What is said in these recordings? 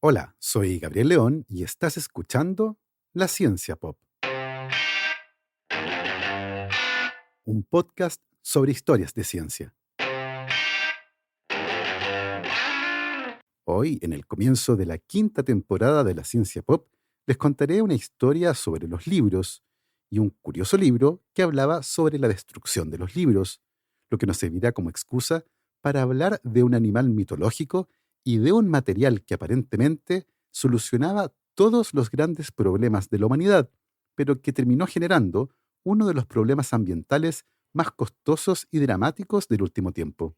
Hola, soy Gabriel León y estás escuchando La Ciencia Pop, un podcast sobre historias de ciencia. Hoy, en el comienzo de la quinta temporada de La Ciencia Pop, les contaré una historia sobre los libros y un curioso libro que hablaba sobre la destrucción de los libros, lo que nos servirá como excusa para hablar de un animal mitológico y de un material que aparentemente solucionaba todos los grandes problemas de la humanidad, pero que terminó generando uno de los problemas ambientales más costosos y dramáticos del último tiempo.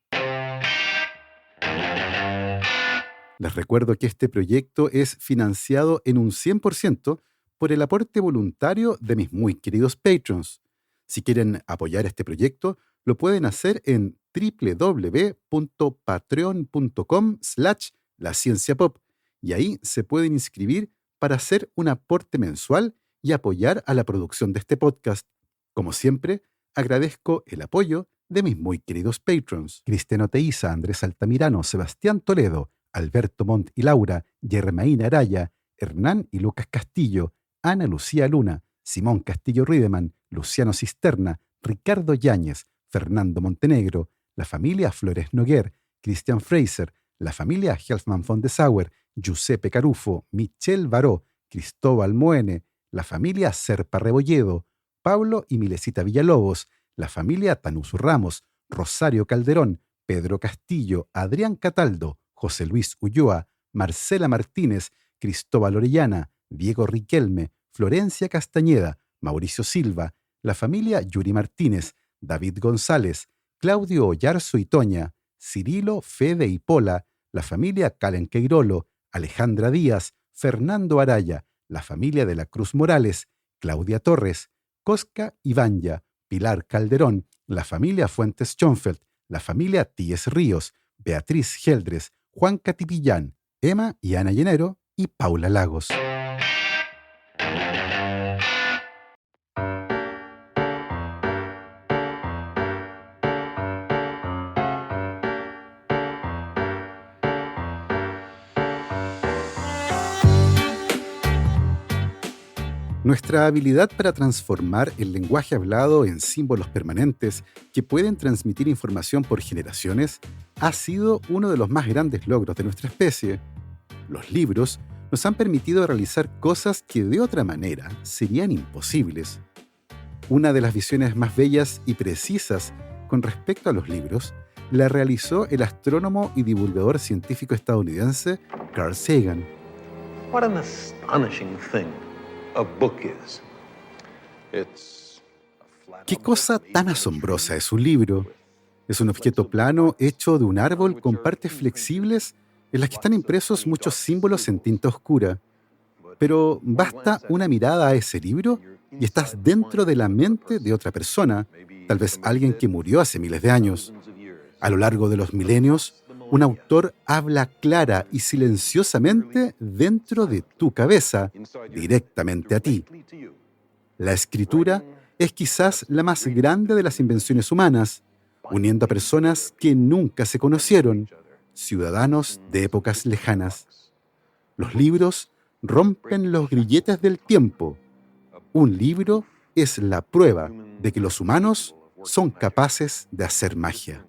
Les recuerdo que este proyecto es financiado en un 100% por el aporte voluntario de mis muy queridos patrons. Si quieren apoyar este proyecto, lo pueden hacer en www.patreon.com/lacienciapop y ahí se pueden inscribir para hacer un aporte mensual y apoyar a la producción de este podcast. Como siempre, agradezco el apoyo de mis muy queridos patrons: Cristiano Teiza, Andrés Altamirano, Sebastián Toledo, Alberto Montt y Laura, Germaína Araya, Hernán y Lucas Castillo, Ana Lucía Luna, Simón Castillo Riedemann, Luciano Cisterna, Ricardo Yáñez, Fernando Montenegro, la familia Flores Noguer, Christian Fraser, la familia Helfman von de Sauer, Giuseppe Carufo, Michelle Baró, Cristóbal Moene, la familia Serpa Rebolledo, Pablo y Milesita Villalobos, la familia Tanusu Ramos, Rosario Calderón, Pedro Castillo, Adrián Cataldo, José Luis Ulloa, Marcela Martínez, Cristóbal Orellana, Diego Riquelme, Florencia Castañeda, Mauricio Silva, la familia Yuri Martínez, David González, Claudio Oyarzo y Toña, Cirilo, Fede y Pola, la familia Calen Queirolo, Alejandra Díaz, Fernando Araya, la familia de la Cruz Morales, Claudia Torres, Cosca Ibanya, Pilar Calderón, la familia Fuentes Schonfeld, la familia Tíes Ríos, Beatriz Geldres, Juan Catipillán, Emma y Ana Llenero y Paula Lagos. Nuestra habilidad para transformar el lenguaje hablado en símbolos permanentes que pueden transmitir información por generaciones ha sido uno de los más grandes logros de nuestra especie. Los libros nos han permitido realizar cosas que de otra manera serían imposibles. Una de las visiones más bellas y precisas con respecto a los libros la realizó el astrónomo y divulgador científico estadounidense Carl Sagan. What an astonishing thing a book is. It's a flat ¿Qué cosa tan asombrosa es un libro? Es un objeto plano hecho de un árbol con partes flexibles en las que están impresos muchos símbolos en tinta oscura. Pero basta una mirada a ese libro y estás dentro de la mente de otra persona, tal vez alguien que murió hace miles de años. A lo largo de los milenios, un autor habla clara y silenciosamente dentro de tu cabeza, directamente a ti. La escritura es quizás la más grande de las invenciones humanas, uniendo a personas que nunca se conocieron, ciudadanos de épocas lejanas. Los libros rompen los grilletes del tiempo. Un libro es la prueba de que los humanos son capaces de hacer magia.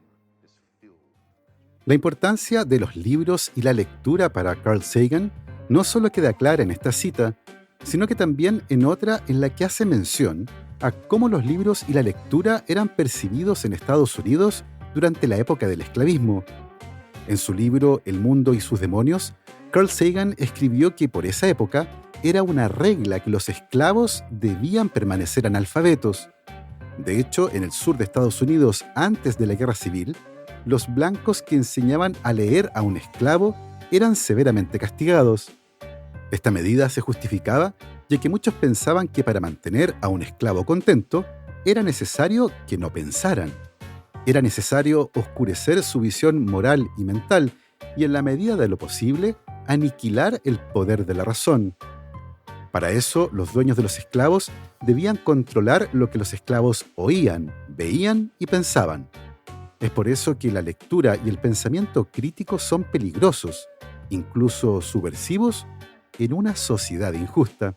La importancia de los libros y la lectura para Carl Sagan no solo queda clara en esta cita, sino que también en otra en la que hace mención a cómo los libros y la lectura eran percibidos en Estados Unidos durante la época del esclavismo. En su libro El mundo y sus demonios, Carl Sagan escribió que por esa época era una regla que los esclavos debían permanecer analfabetos. De hecho, en el sur de Estados Unidos, antes de la Guerra Civil, los blancos que enseñaban a leer a un esclavo eran severamente castigados. Esta medida se justificaba ya que muchos pensaban que para mantener a un esclavo contento era necesario que no pensaran. Era necesario oscurecer su visión moral y mental y, en la medida de lo posible, aniquilar el poder de la razón. Para eso, los dueños de los esclavos debían controlar lo que los esclavos oían, veían y pensaban. Es por eso que la lectura y el pensamiento crítico son peligrosos, incluso subversivos, en una sociedad injusta.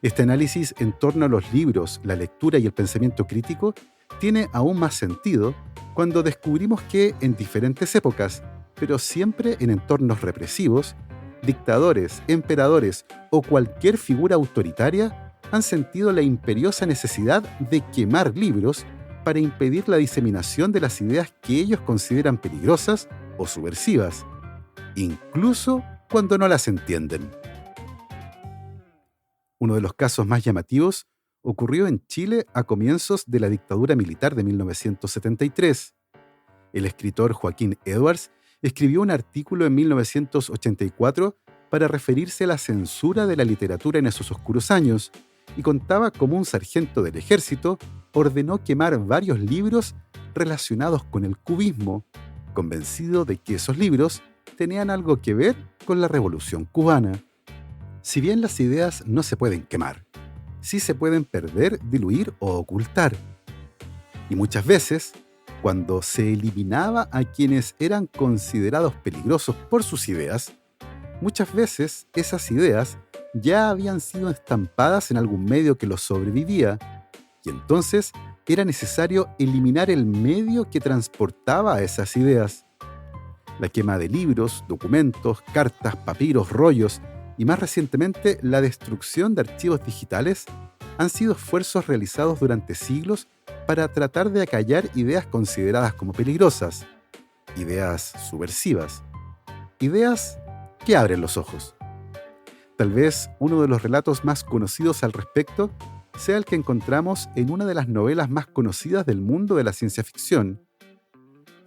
Este análisis en torno a los libros, la lectura y el pensamiento crítico tiene aún más sentido cuando descubrimos que en diferentes épocas, pero siempre en entornos represivos, dictadores, emperadores o cualquier figura autoritaria han sentido la imperiosa necesidad de quemar libros para impedir la diseminación de las ideas que ellos consideran peligrosas o subversivas, incluso cuando no las entienden. Uno de los casos más llamativos ocurrió en Chile a comienzos de la dictadura militar de 1973. El escritor Joaquín Edwards escribió un artículo en 1984 para referirse a la censura de la literatura en esos oscuros años, y contaba cómo un sargento del ejército ordenó quemar varios libros relacionados con el cubismo, convencido de que esos libros tenían algo que ver con la Revolución cubana. Si bien las ideas no se pueden quemar, sí se pueden perder, diluir o ocultar. Y muchas veces, cuando se eliminaba a quienes eran considerados peligrosos por sus ideas, muchas veces esas ideas ya habían sido estampadas en algún medio que los sobrevivía, y entonces era necesario eliminar el medio que transportaba esas ideas. La quema de libros, documentos, cartas, papiros, rollos y más recientemente la destrucción de archivos digitales han sido esfuerzos realizados durante siglos para tratar de acallar ideas consideradas como peligrosas, ideas subversivas, ideas que abren los ojos. Tal vez uno de los relatos más conocidos al respecto sea el que encontramos en una de las novelas más conocidas del mundo de la ciencia ficción.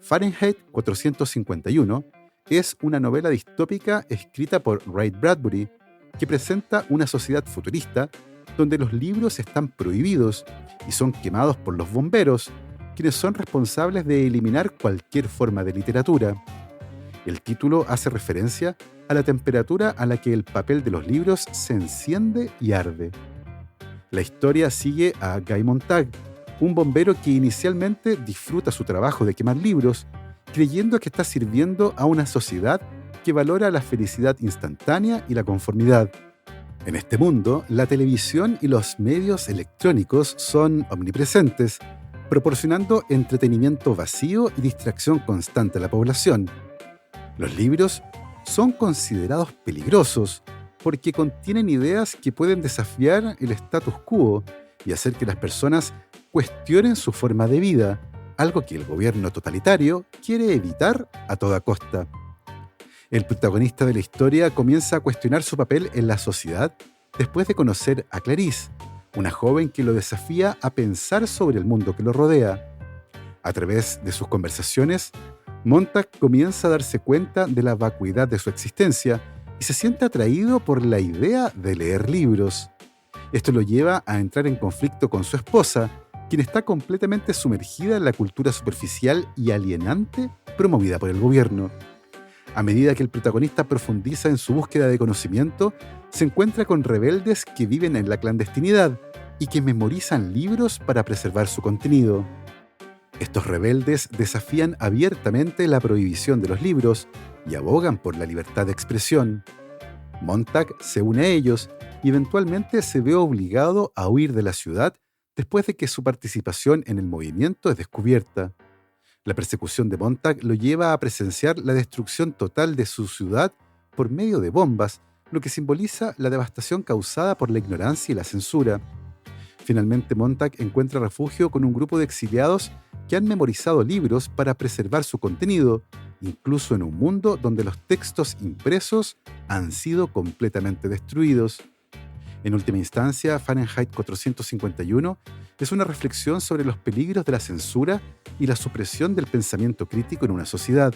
Fahrenheit 451 es una novela distópica escrita por Ray Bradbury que presenta una sociedad futurista donde los libros están prohibidos y son quemados por los bomberos, quienes son responsables de eliminar cualquier forma de literatura. El título hace referencia a la temperatura a la que el papel de los libros se enciende y arde. La historia sigue a Guy Montag, un bombero que inicialmente disfruta su trabajo de quemar libros, creyendo que está sirviendo a una sociedad que valora la felicidad instantánea y la conformidad. En este mundo, la televisión y los medios electrónicos son omnipresentes, proporcionando entretenimiento vacío y distracción constante a la población. Los libros son considerados peligrosos porque contienen ideas que pueden desafiar el status quo y hacer que las personas cuestionen su forma de vida, algo que el gobierno totalitario quiere evitar a toda costa. El protagonista de la historia comienza a cuestionar su papel en la sociedad después de conocer a Clarice, una joven que lo desafía a pensar sobre el mundo que lo rodea. A través de sus conversaciones, Montag comienza a darse cuenta de la vacuidad de su existencia y se siente atraído por la idea de leer libros. Esto lo lleva a entrar en conflicto con su esposa, quien está completamente sumergida en la cultura superficial y alienante promovida por el gobierno. A medida que el protagonista profundiza en su búsqueda de conocimiento, se encuentra con rebeldes que viven en la clandestinidad y que memorizan libros para preservar su contenido. Estos rebeldes desafían abiertamente la prohibición de los libros y abogan por la libertad de expresión. Montag se une a ellos y eventualmente se ve obligado a huir de la ciudad después de que su participación en el movimiento es descubierta. La persecución de Montag lo lleva a presenciar la destrucción total de su ciudad por medio de bombas, lo que simboliza la devastación causada por la ignorancia y la censura. Finalmente, Montag encuentra refugio con un grupo de exiliados que han memorizado libros para preservar su contenido, incluso en un mundo donde los textos impresos han sido completamente destruidos. En última instancia, Fahrenheit 451 es una reflexión sobre los peligros de la censura y la supresión del pensamiento crítico en una sociedad.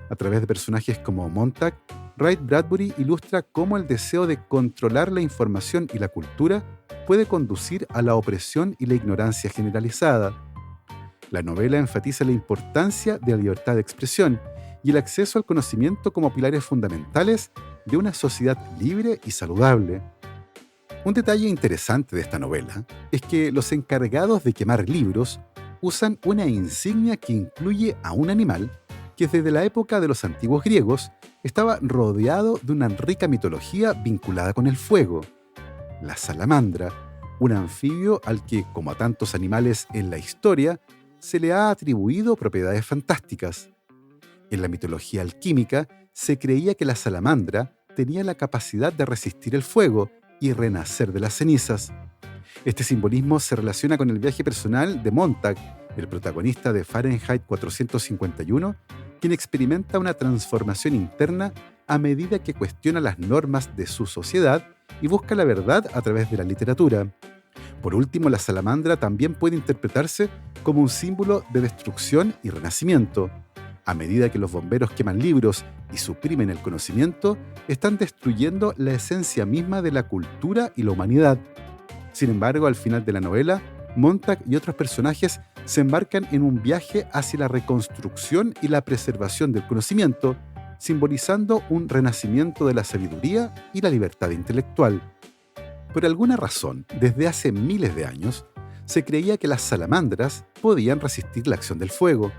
A través de personajes como Montag, Ray Bradbury ilustra cómo el deseo de controlar la información y la cultura puede conducir a la opresión y la ignorancia generalizada. La novela enfatiza la importancia de la libertad de expresión y el acceso al conocimiento como pilares fundamentales de una sociedad libre y saludable. Un detalle interesante de esta novela es que los encargados de quemar libros usan una insignia que incluye a un animal que desde la época de los antiguos griegos estaba rodeado de una rica mitología vinculada con el fuego. La salamandra, un anfibio al que, como a tantos animales en la historia, se le ha atribuido propiedades fantásticas. En la mitología alquímica se creía que la salamandra tenía la capacidad de resistir el fuego y renacer de las cenizas. Este simbolismo se relaciona con el viaje personal de Montag, el protagonista de Fahrenheit 451, quien experimenta una transformación interna a medida que cuestiona las normas de su sociedad y busca la verdad a través de la literatura. Por último, la salamandra también puede interpretarse como un símbolo de destrucción y renacimiento. A medida que los bomberos queman libros y suprimen el conocimiento, están destruyendo la esencia misma de la cultura y la humanidad. Sin embargo, al final de la novela, Montag y otros personajes se embarcan en un viaje hacia la reconstrucción y la preservación del conocimiento, simbolizando un renacimiento de la sabiduría y la libertad intelectual. Por alguna razón, desde hace miles de años, se creía que las salamandras podían resistir la acción del fuego.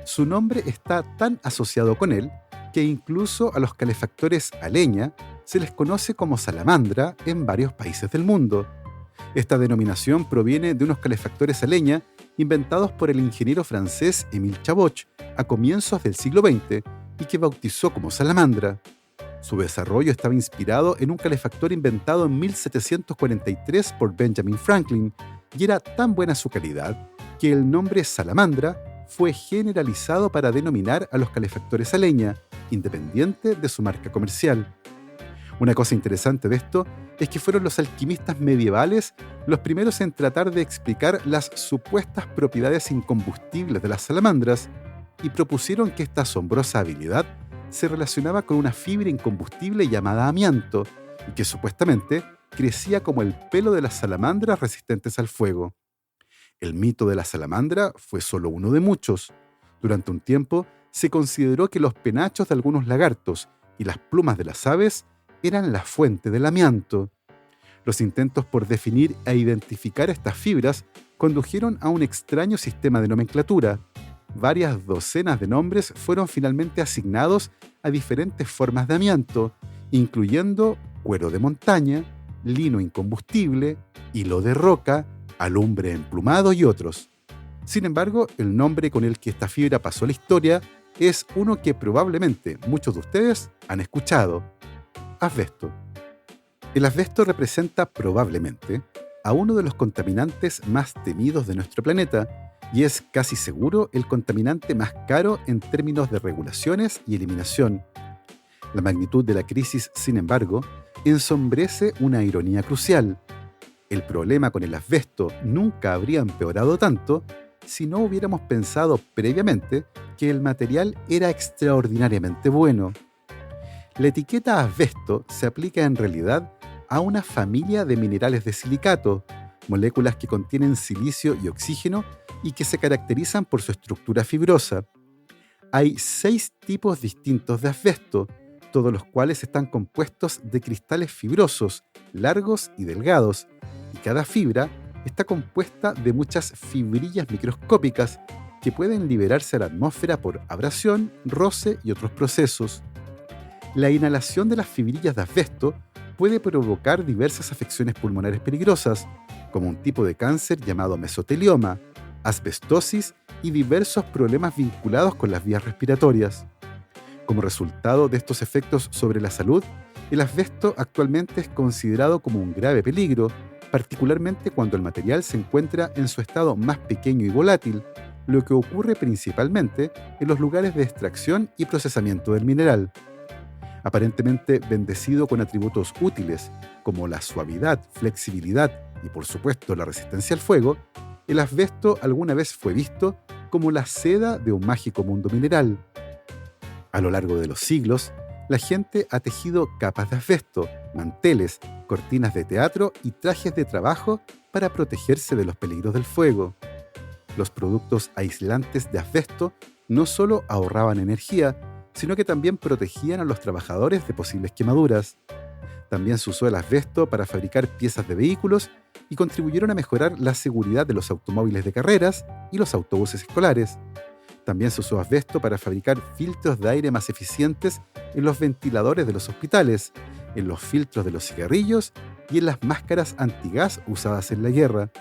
Su nombre está tan asociado con él que incluso a los calefactores a leña se les conoce como salamandra en varios países del mundo. Esta denominación proviene de unos calefactores a leña inventados por el ingeniero francés Émile Chaboch a comienzos del siglo XX y que bautizó como salamandra. Su desarrollo estaba inspirado en un calefactor inventado en 1743 por Benjamin Franklin y era tan buena su calidad que el nombre salamandra fue generalizado para denominar a los calefactores a leña, independiente de su marca comercial. Una cosa interesante de esto es que fueron los alquimistas medievales los primeros en tratar de explicar las supuestas propiedades incombustibles de las salamandras y propusieron que esta asombrosa habilidad se relacionaba con una fibra incombustible llamada amianto y que supuestamente crecía como el pelo de las salamandras resistentes al fuego. El mito de la salamandra fue solo uno de muchos. Durante un tiempo se consideró que los penachos de algunos lagartos y las plumas de las aves eran la fuente del amianto. Los intentos por definir e identificar estas fibras condujeron a un extraño sistema de nomenclatura. Varias docenas de nombres fueron finalmente asignados a diferentes formas de amianto, incluyendo cuero de montaña, lino incombustible, hilo de roca, alumbre emplumado y otros. Sin embargo, el nombre con el que esta fibra pasó a la historia es uno que probablemente muchos de ustedes han escuchado: asbesto. El asbesto representa probablemente a uno de los contaminantes más temidos de nuestro planeta y es casi seguro el contaminante más caro en términos de regulaciones y eliminación. La magnitud de la crisis, sin embargo, ensombrece una ironía crucial. El problema con el asbesto nunca habría empeorado tanto si no hubiéramos pensado previamente que el material era extraordinariamente bueno. La etiqueta asbesto se aplica en realidad a una familia de minerales de silicato, moléculas que contienen silicio y oxígeno y que se caracterizan por su estructura fibrosa. Hay 6 tipos distintos de asbesto, todos los cuales están compuestos de cristales fibrosos, largos y delgados, y cada fibra está compuesta de muchas fibrillas microscópicas que pueden liberarse a la atmósfera por abrasión, roce y otros procesos. La inhalación de las fibrillas de asbesto puede provocar diversas afecciones pulmonares peligrosas, como un tipo de cáncer llamado mesotelioma, asbestosis y diversos problemas vinculados con las vías respiratorias. Como resultado de estos efectos sobre la salud, el asbesto actualmente es considerado como un grave peligro, particularmente cuando el material se encuentra en su estado más pequeño y volátil, lo que ocurre principalmente en los lugares de extracción y procesamiento del mineral. Aparentemente bendecido con atributos útiles como la suavidad, flexibilidad y por supuesto la resistencia al fuego, el asbesto alguna vez fue visto como la seda de un mágico mundo mineral. A lo largo de los siglos, la gente ha tejido capas de asbesto, manteles, cortinas de teatro y trajes de trabajo para protegerse de los peligros del fuego. Los productos aislantes de asbesto no solo ahorraban energía, sino que también protegían a los trabajadores de posibles quemaduras. También se usó el asbesto para fabricar piezas de vehículos y contribuyeron a mejorar la seguridad de los automóviles de carreras y los autobuses escolares. También se usó asbesto para fabricar filtros de aire más eficientes en los ventiladores de los hospitales, en los filtros de los cigarrillos y en las máscaras antigas usadas en la guerra.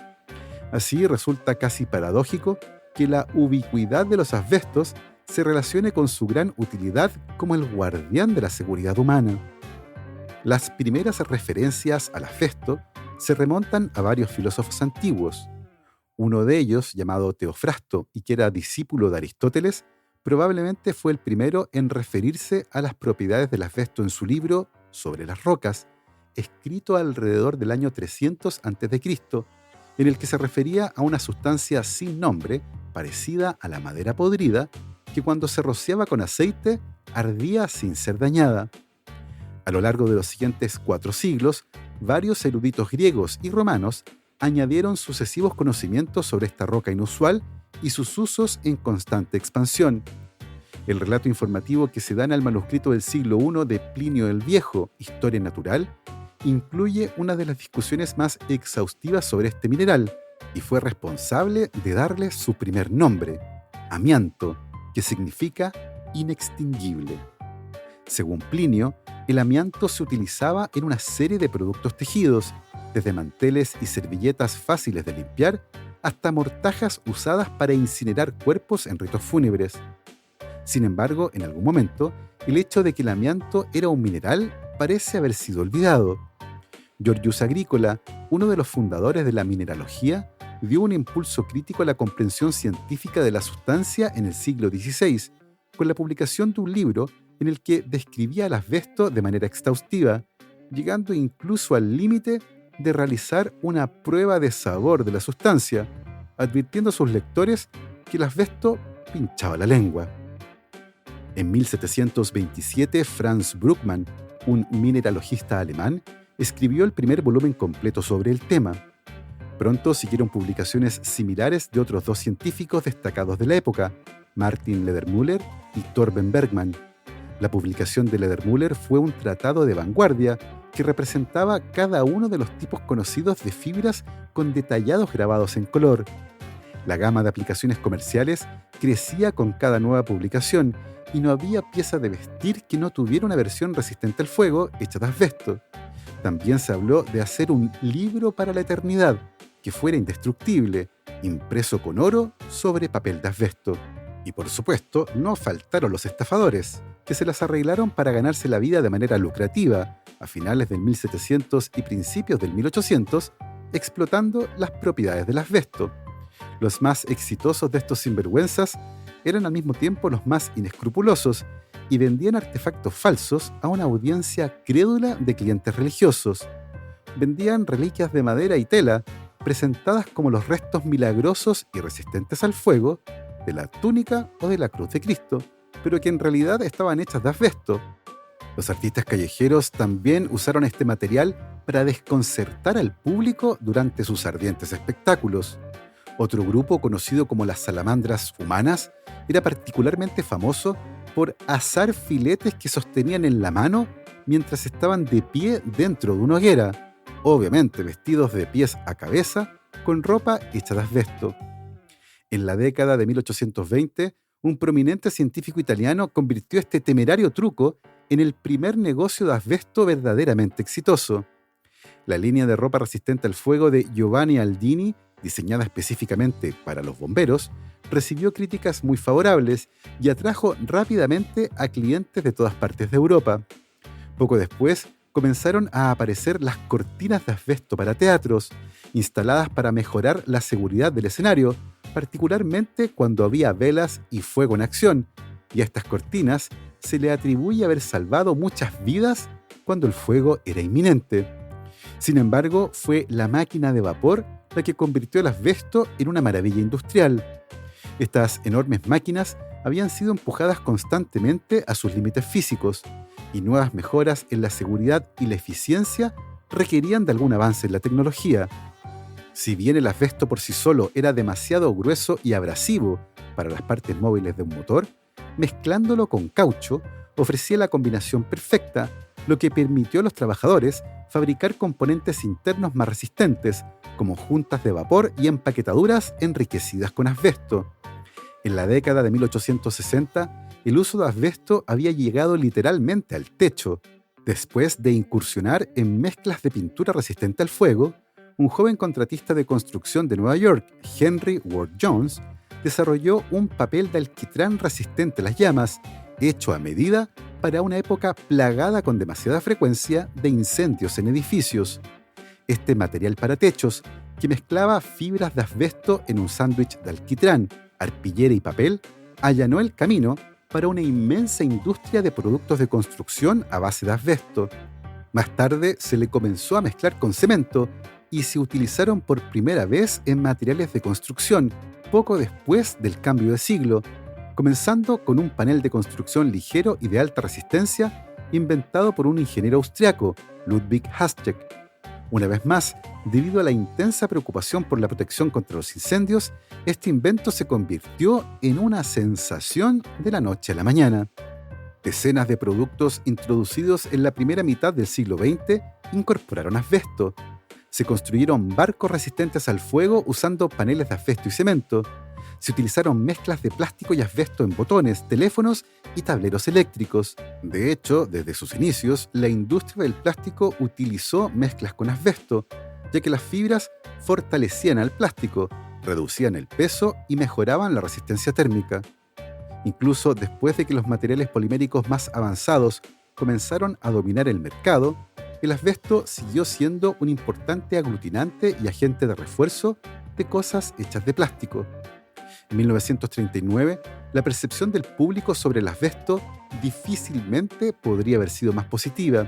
Así resulta casi paradójico que la ubicuidad de los asbestos se relacione con su gran utilidad como el guardián de la seguridad humana. Las primeras referencias al asbesto se remontan a varios filósofos antiguos. Uno de ellos, llamado Teofrasto y que era discípulo de Aristóteles, probablemente fue el primero en referirse a las propiedades del asbesto en su libro Sobre las rocas, escrito alrededor del año 300 a.C., en el que se refería a una sustancia sin nombre, parecida a la madera podrida, que cuando se rociaba con aceite ardía sin ser dañada. A lo largo de los siguientes 4 siglos, varios eruditos griegos y romanos añadieron sucesivos conocimientos sobre esta roca inusual y sus usos en constante expansión. El relato informativo que se da en el manuscrito del siglo I de Plinio el Viejo, Historia Natural, incluye una de las discusiones más exhaustivas sobre este mineral y fue responsable de darle su primer nombre, amianto, que significa inextinguible. Según Plinio, el amianto se utilizaba en una serie de productos tejidos, desde manteles y servilletas fáciles de limpiar hasta mortajas usadas para incinerar cuerpos en ritos fúnebres. Sin embargo, en algún momento, el hecho de que el amianto era un mineral parece haber sido olvidado. Georgius Agricola, uno de los fundadores de la mineralogía, dio un impulso crítico a la comprensión científica de la sustancia en el siglo XVI, con la publicación de un libro en el que describía el asbesto de manera exhaustiva, llegando incluso al límite de realizar una prueba de sabor de la sustancia, advirtiendo a sus lectores que el asbesto pinchaba la lengua. En 1727, Franz Bruckmann, un mineralogista alemán, escribió el primer volumen completo sobre el tema. Pronto siguieron publicaciones similares de otros 2 científicos destacados de la época, Martin Ledermüller y Torben Bergman. La publicación de Ledermüller fue un tratado de vanguardia que representaba cada uno de los tipos conocidos de fibras con detallados grabados en color. La gama de aplicaciones comerciales crecía con cada nueva publicación y no había pieza de vestir que no tuviera una versión resistente al fuego hecha de asbesto. También se habló de hacer un libro para la eternidad, que fuera indestructible, impreso con oro sobre papel de asbesto. Y por supuesto, no faltaron los estafadores, que se las arreglaron para ganarse la vida de manera lucrativa, a finales del 1700 y principios del 1800, explotando las propiedades del asbesto. Los más exitosos de estos sinvergüenzas eran al mismo tiempo los más inescrupulosos y vendían artefactos falsos a una audiencia crédula de clientes religiosos. Vendían reliquias de madera y tela, presentadas como los restos milagrosos y resistentes al fuego de la túnica o de la cruz de Cristo, pero que en realidad estaban hechas de asbesto. Los artistas callejeros también usaron este material para desconcertar al público durante sus ardientes espectáculos. Otro grupo, conocido como las salamandras humanas, era particularmente famoso por asar filetes que sostenían en la mano mientras estaban de pie dentro de una hoguera, obviamente vestidos de pies a cabeza, con ropa hecha de asbesto. En la década de 1820, un prominente científico italiano convirtió este temerario truco en el primer negocio de asbesto verdaderamente exitoso. La línea de ropa resistente al fuego de Giovanni Aldini, diseñada específicamente para los bomberos, recibió críticas muy favorables y atrajo rápidamente a clientes de todas partes de Europa. Poco después, comenzaron a aparecer las cortinas de asbesto para teatros, instaladas para mejorar la seguridad del escenario, particularmente cuando había velas y fuego en acción, y a estas cortinas se le atribuye haber salvado muchas vidas cuando el fuego era inminente. Sin embargo, fue la máquina de vapor la que convirtió el asbesto en una maravilla industrial. Estas enormes máquinas habían sido empujadas constantemente a sus límites físicos, y nuevas mejoras en la seguridad y la eficiencia requerían de algún avance en la tecnología. Si bien el asbesto por sí solo era demasiado grueso y abrasivo para las partes móviles de un motor, mezclándolo con caucho ofrecía la combinación perfecta, lo que permitió a los trabajadores fabricar componentes internos más resistentes, como juntas de vapor y empaquetaduras enriquecidas con asbesto. En la década de 1860, el uso de asbesto había llegado literalmente al techo. Después de incursionar en mezclas de pintura resistente al fuego, un joven contratista de construcción de Nueva York, Henry Ward Jones, desarrolló un papel de alquitrán resistente a las llamas, hecho a medida para una época plagada con demasiada frecuencia de incendios en edificios. Este material para techos, que mezclaba fibras de asbesto en un sándwich de alquitrán, arpillera y papel, allanó el camino para una inmensa industria de productos de construcción a base de asbesto. Más tarde se le comenzó a mezclar con cemento y se utilizaron por primera vez en materiales de construcción poco después del cambio de siglo, comenzando con un panel de construcción ligero y de alta resistencia inventado por un ingeniero austriaco, Ludwig Haschek. Una vez más, debido a la intensa preocupación por la protección contra los incendios, este invento se convirtió en una sensación de la noche a la mañana. Decenas de productos introducidos en la primera mitad del siglo XX incorporaron asbesto. Se construyeron barcos resistentes al fuego usando paneles de asbesto y cemento. Se utilizaron mezclas de plástico y asbesto en botones, teléfonos y tableros eléctricos. De hecho, desde sus inicios, la industria del plástico utilizó mezclas con asbesto, ya que las fibras fortalecían al plástico, reducían el peso y mejoraban la resistencia térmica. Incluso después de que los materiales poliméricos más avanzados comenzaron a dominar el mercado, el asbesto siguió siendo un importante aglutinante y agente de refuerzo de cosas hechas de plástico. En 1939, la percepción del público sobre el asbesto difícilmente podría haber sido más positiva.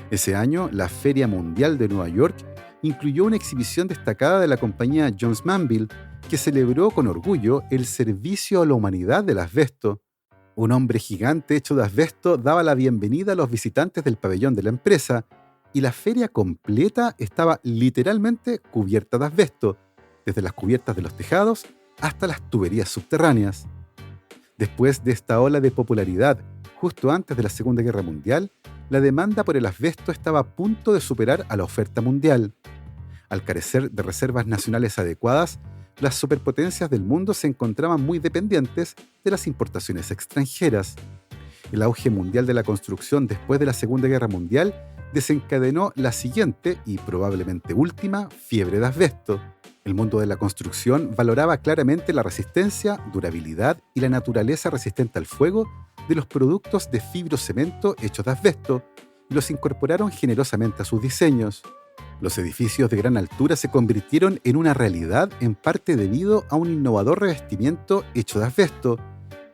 Ese año, la Feria Mundial de Nueva York incluyó una exhibición destacada de la compañía Jones Manville, que celebró con orgullo el servicio a la humanidad del asbesto. Un hombre gigante hecho de asbesto daba la bienvenida a los visitantes del pabellón de la empresa, y la feria completa estaba literalmente cubierta de asbesto, desde las cubiertas de los tejados hasta las tuberías subterráneas. Después de esta ola de popularidad, justo antes de la Segunda Guerra Mundial, la demanda por el asbesto estaba a punto de superar a la oferta mundial. Al carecer de reservas nacionales adecuadas, las superpotencias del mundo se encontraban muy dependientes de las importaciones extranjeras. El auge mundial de la construcción después de la Segunda Guerra Mundial desencadenó la siguiente y probablemente última fiebre de asbesto. El mundo de la construcción valoraba claramente la resistencia, durabilidad y la naturaleza resistente al fuego de los productos de fibrocemento hechos de asbesto y los incorporaron generosamente a sus diseños. Los edificios de gran altura se convirtieron en una realidad en parte debido a un innovador revestimiento hecho de asbesto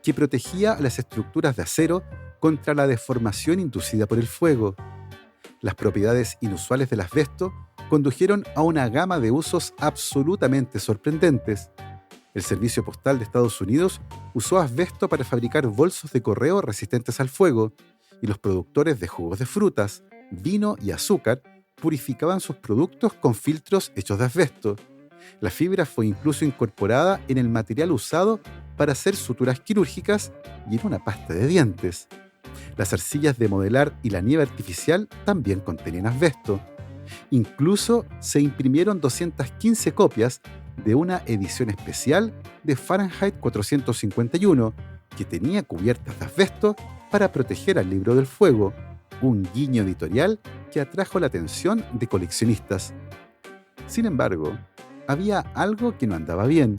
que protegía a las estructuras de acero contra la deformación inducida por el fuego. Las propiedades inusuales del asbesto condujeron a una gama de usos absolutamente sorprendentes. El Servicio Postal de Estados Unidos usó asbesto para fabricar bolsos de correo resistentes al fuego, y los productores de jugos de frutas, vino y azúcar purificaban sus productos con filtros hechos de asbesto. La fibra fue incluso incorporada en el material usado para hacer suturas quirúrgicas y en una pasta de dientes. Las arcillas de modelar y la nieve artificial también contenían asbesto. Incluso se imprimieron 215 copias de una edición especial de Fahrenheit 451 que tenía cubiertas de asbesto para proteger al libro del fuego, un guiño editorial que atrajo la atención de coleccionistas. Sin embargo, había algo que no andaba bien.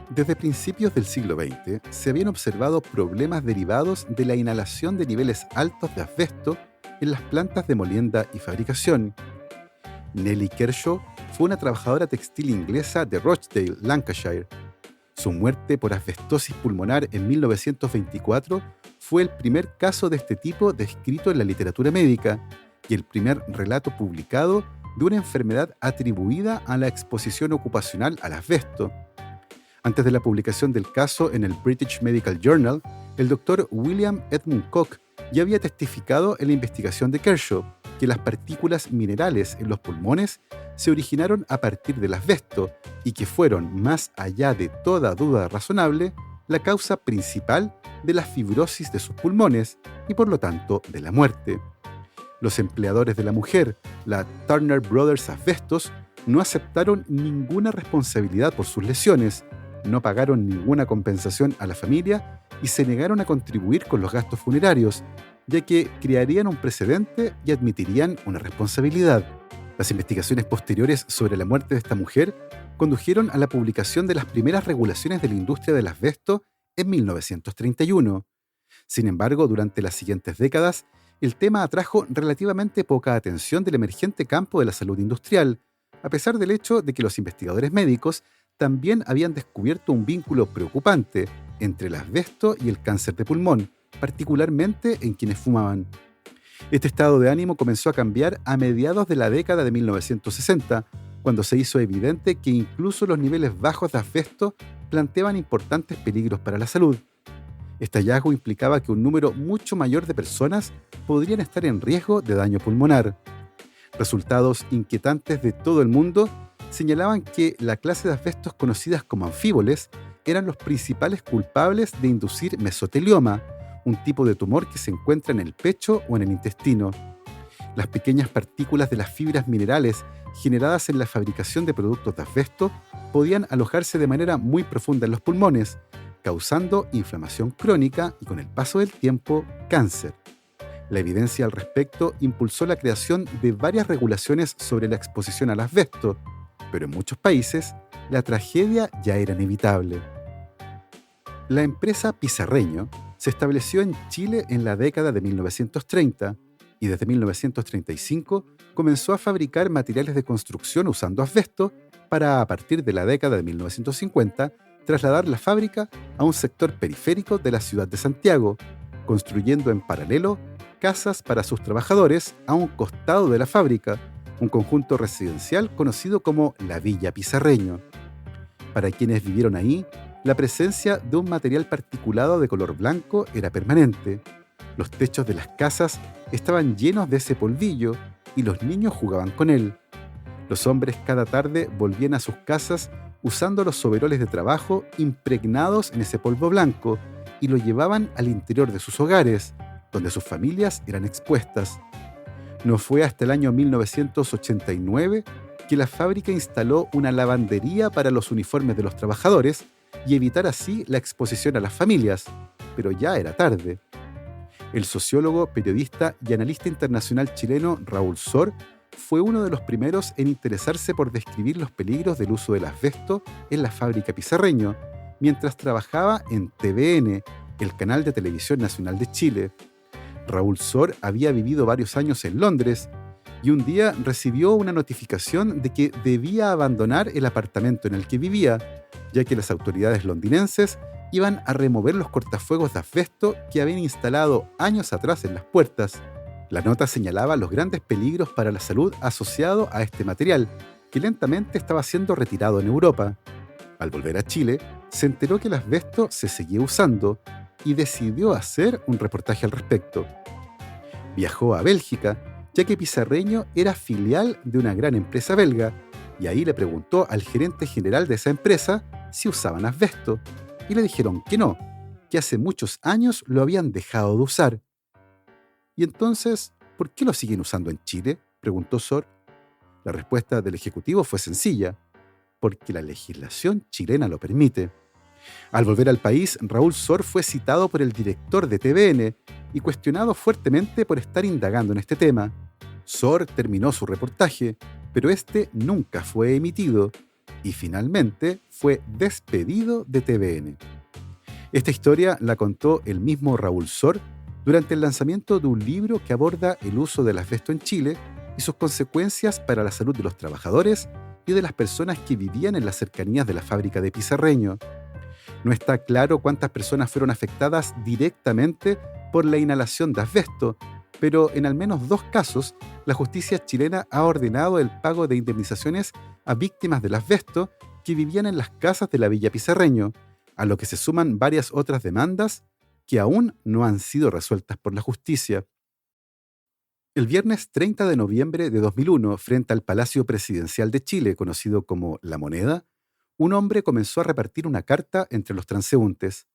Desde principios del siglo XX se habían observado problemas derivados de la inhalación de niveles altos de asbesto en las plantas de molienda y fabricación. Nellie Kershaw fue una trabajadora textil inglesa de Rochdale, Lancashire. Su muerte por asbestosis pulmonar en 1924 fue el primer caso de este tipo descrito en la literatura médica y el primer relato publicado de una enfermedad atribuida a la exposición ocupacional al asbesto. Antes de la publicación del caso en el British Medical Journal, el doctor William Edmund Koch ya había testificado en la investigación de Kershaw que las partículas minerales en los pulmones se originaron a partir del asbesto y que fueron, más allá de toda duda razonable, la causa principal de la fibrosis de sus pulmones y por lo tanto de la muerte. Los empleadores de la mujer, la Turner Brothers Asbestos, no aceptaron ninguna responsabilidad por sus lesiones no pagaron ninguna compensación a la familia y se negaron a contribuir con los gastos funerarios, ya que crearían un precedente y admitirían una responsabilidad. Las investigaciones posteriores sobre la muerte de esta mujer condujeron a la publicación de las primeras regulaciones de la industria del asbesto en 1931. Sin embargo, durante las siguientes décadas, el tema atrajo relativamente poca atención del emergente campo de la salud industrial, a pesar del hecho de que los investigadores médicos también habían descubierto un vínculo preocupante entre el asbesto y el cáncer de pulmón, particularmente en quienes fumaban. Este estado de ánimo comenzó a cambiar a mediados de la década de 1960, cuando se hizo evidente que incluso los niveles bajos de asbesto planteaban importantes peligros para la salud. Este hallazgo implicaba que un número mucho mayor de personas podrían estar en riesgo de daño pulmonar. Resultados inquietantes de todo el mundo señalaban que la clase de asbestos conocidas como anfíboles eran los principales culpables de inducir mesotelioma, un tipo de tumor que se encuentra en el pecho o en el intestino. Las pequeñas partículas de las fibras minerales generadas en la fabricación de productos de asbesto podían alojarse de manera muy profunda en los pulmones, causando inflamación crónica y, con el paso del tiempo, cáncer. La evidencia al respecto impulsó la creación de varias regulaciones sobre la exposición al asbesto, pero en muchos países la tragedia ya era inevitable. La empresa Pizarreño se estableció en Chile en la década de 1930 y desde 1935 comenzó a fabricar materiales de construcción usando asbesto para, a partir de la década de 1950, trasladar la fábrica a un sector periférico de la ciudad de Santiago, construyendo en paralelo casas para sus trabajadores a un costado de la fábrica, un conjunto residencial conocido como la Villa Pizarreño. Para quienes vivieron ahí, la presencia de un material particulado de color blanco era permanente. Los techos de las casas estaban llenos de ese polvillo y los niños jugaban con él. Los hombres cada tarde volvían a sus casas usando los overoles de trabajo impregnados en ese polvo blanco y lo llevaban al interior de sus hogares, donde sus familias eran expuestas. No fue hasta el año 1989 que la fábrica instaló una lavandería para los uniformes de los trabajadores y evitar así la exposición a las familias, pero ya era tarde. El sociólogo, periodista y analista internacional chileno Raúl Sor fue uno de los primeros en interesarse por describir los peligros del uso del asbesto en la fábrica Pizarreño, mientras trabajaba en TVN, el canal de televisión nacional de Chile. Raúl Sor había vivido varios años en Londres y un día recibió una notificación de que debía abandonar el apartamento en el que vivía, ya que las autoridades londinenses iban a remover los cortafuegos de asbesto que habían instalado años atrás en las puertas. La nota señalaba los grandes peligros para la salud asociados a este material, que lentamente estaba siendo retirado en Europa. Al volver a Chile, se enteró que el asbesto se seguía usando y decidió hacer un reportaje al respecto. Viajó a Bélgica, ya que Pizarreño era filial de una gran empresa belga, y ahí le preguntó al gerente general de esa empresa si usaban asbesto, y le dijeron que no, que hace muchos años lo habían dejado de usar. ¿Y entonces, por qué lo siguen usando en Chile?, preguntó Sor. La respuesta del ejecutivo fue sencilla: porque la legislación chilena lo permite. Al volver al país, Raúl Sor fue citado por el director de TVN y cuestionado fuertemente por estar indagando en este tema. Sor terminó su reportaje, pero este nunca fue emitido y finalmente fue despedido de TVN. Esta historia la contó el mismo Raúl Sor durante el lanzamiento de un libro que aborda el uso del asbesto en Chile y sus consecuencias para la salud de los trabajadores y de las personas que vivían en las cercanías de la fábrica de Pizarreño. No está claro cuántas personas fueron afectadas directamente por la inhalación de asbesto, pero en al menos 2 casos, la justicia chilena ha ordenado el pago de indemnizaciones a víctimas del asbesto que vivían en las casas de la Villa Pizarreño, a lo que se suman varias otras demandas que aún no han sido resueltas por la justicia. El viernes 30 de noviembre de 2001, frente al Palacio Presidencial de Chile, conocido como La Moneda, un hombre comenzó a repartir una carta entre los transeúntes.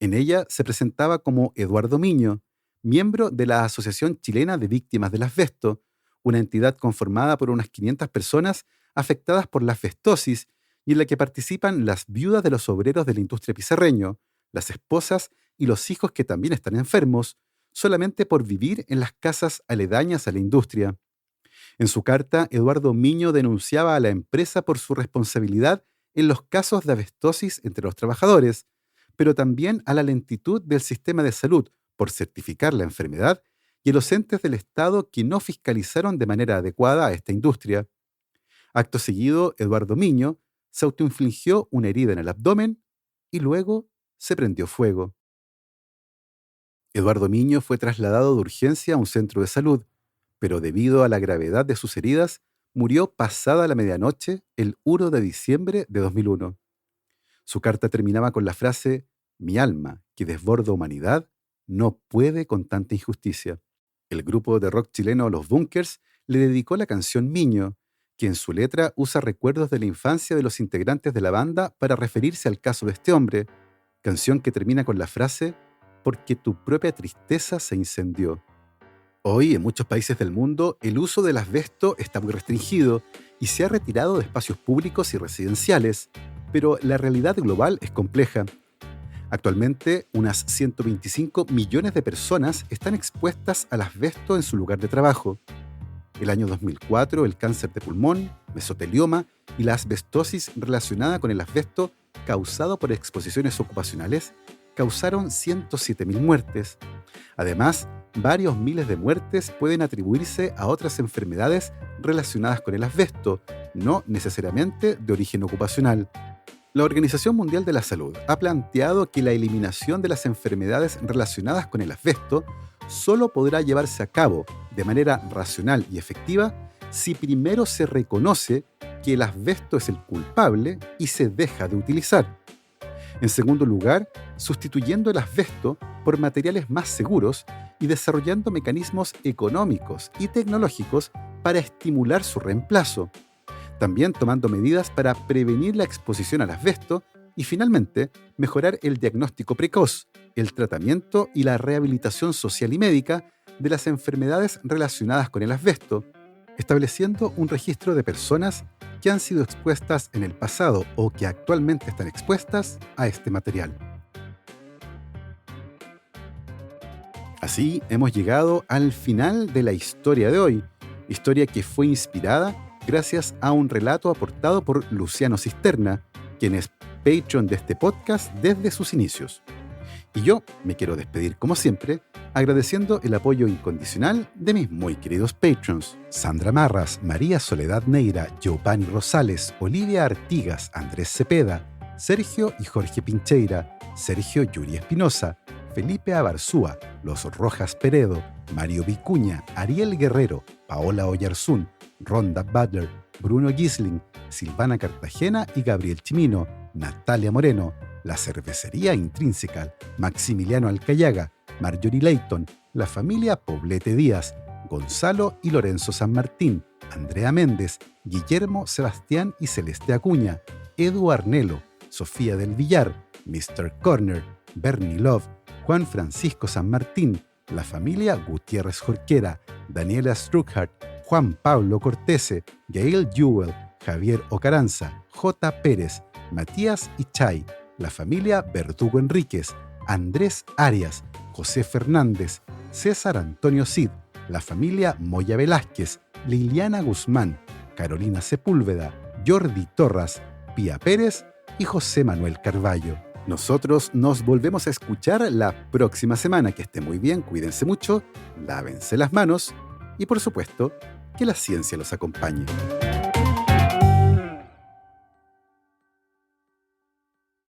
En ella se presentaba como Eduardo Miño, miembro de la Asociación Chilena de Víctimas del Asbesto, una entidad conformada por unas 500 personas afectadas por la asbestosis y en la que participan las viudas de los obreros de la industria pizarreño, las esposas y los hijos que también están enfermos, solamente por vivir en las casas aledañas a la industria. En su carta, Eduardo Miño denunciaba a la empresa por su responsabilidad en los casos de abestosis entre los trabajadores, pero también a la lentitud del sistema de salud por certificar la enfermedad y a los entes del Estado que no fiscalizaron de manera adecuada a esta industria. Acto seguido, Eduardo Miño se autoinfligió una herida en el abdomen y luego se prendió fuego. Eduardo Miño fue trasladado de urgencia a un centro de salud, pero debido a la gravedad de sus heridas, murió pasada la medianoche el 1 de diciembre de 2001. Su carta terminaba con la frase: «Mi alma, que desborda humanidad, no puede con tanta injusticia». El grupo de rock chileno Los Bunkers le dedicó la canción Miño, que en su letra usa recuerdos de la infancia de los integrantes de la banda para referirse al caso de este hombre, canción que termina con la frase: «Porque tu propia tristeza se incendió». Hoy, en muchos países del mundo, el uso del asbesto está muy restringido y se ha retirado de espacios públicos y residenciales, pero la realidad global es compleja. Actualmente, unas 125 millones de personas están expuestas al asbesto en su lugar de trabajo. El año 2004, el cáncer de pulmón, mesotelioma y la asbestosis relacionada con el asbesto causado por exposiciones ocupacionales causaron 107.000 muertes. Además, varios miles de muertes pueden atribuirse a otras enfermedades relacionadas con el asbesto, no necesariamente de origen ocupacional. La Organización Mundial de la Salud ha planteado que la eliminación de las enfermedades relacionadas con el asbesto solo podrá llevarse a cabo de manera racional y efectiva si primero se reconoce que el asbesto es el culpable y se deja de utilizar. En segundo lugar, sustituyendo el asbesto por materiales más seguros y desarrollando mecanismos económicos y tecnológicos para estimular su reemplazo. También tomando medidas para prevenir la exposición al asbesto y, finalmente, mejorar el diagnóstico precoz, el tratamiento y la rehabilitación social y médica de las enfermedades relacionadas con el asbesto, estableciendo un registro de personas que han sido expuestas en el pasado o que actualmente están expuestas a este material. Así hemos llegado al final de la historia de hoy, historia que fue inspirada gracias a un relato aportado por Luciano Cisterna, quien es Patreon de este podcast desde sus inicios. Y yo me quiero despedir, como siempre, agradeciendo el apoyo incondicional de mis muy queridos Patrons: Sandra Marras, María Soledad Neira, Giovanni Rosales, Olivia Artigas, Andrés Cepeda, Sergio y Jorge Pincheira, Sergio Yuri Espinosa, Felipe Abarzúa, Los Rojas Peredo, Mario Vicuña, Ariel Guerrero, Paola Oyarzún, Ronda Butler, Bruno Gisling, Silvana Cartagena y Gabriel Chimino, Natalia Moreno, La Cervecería Intrínseca, Maximiliano Alcayaga, Marjorie Leighton, la familia Poblete Díaz, Gonzalo y Lorenzo San Martín, Andrea Méndez, Guillermo Sebastián y Celeste Acuña, Edu Arnelo, Sofía del Villar, Mr. Corner, Bernie Love, Juan Francisco San Martín, la familia Gutiérrez Jorquera, Daniela Struckhardt, Juan Pablo Cortese, Gail Jewell, Javier Ocaranza, J. Pérez, Matías Ichay, la familia Verdugo Enríquez, Andrés Arias, José Fernández, César Antonio Cid, la familia Moya Velázquez, Liliana Guzmán, Carolina Sepúlveda, Jordi Torras, Pía Pérez y José Manuel Carballo. Nosotros nos volvemos a escuchar la próxima semana. Que esté muy bien, cuídense mucho, lávense las manos y, por supuesto, que la ciencia los acompañe.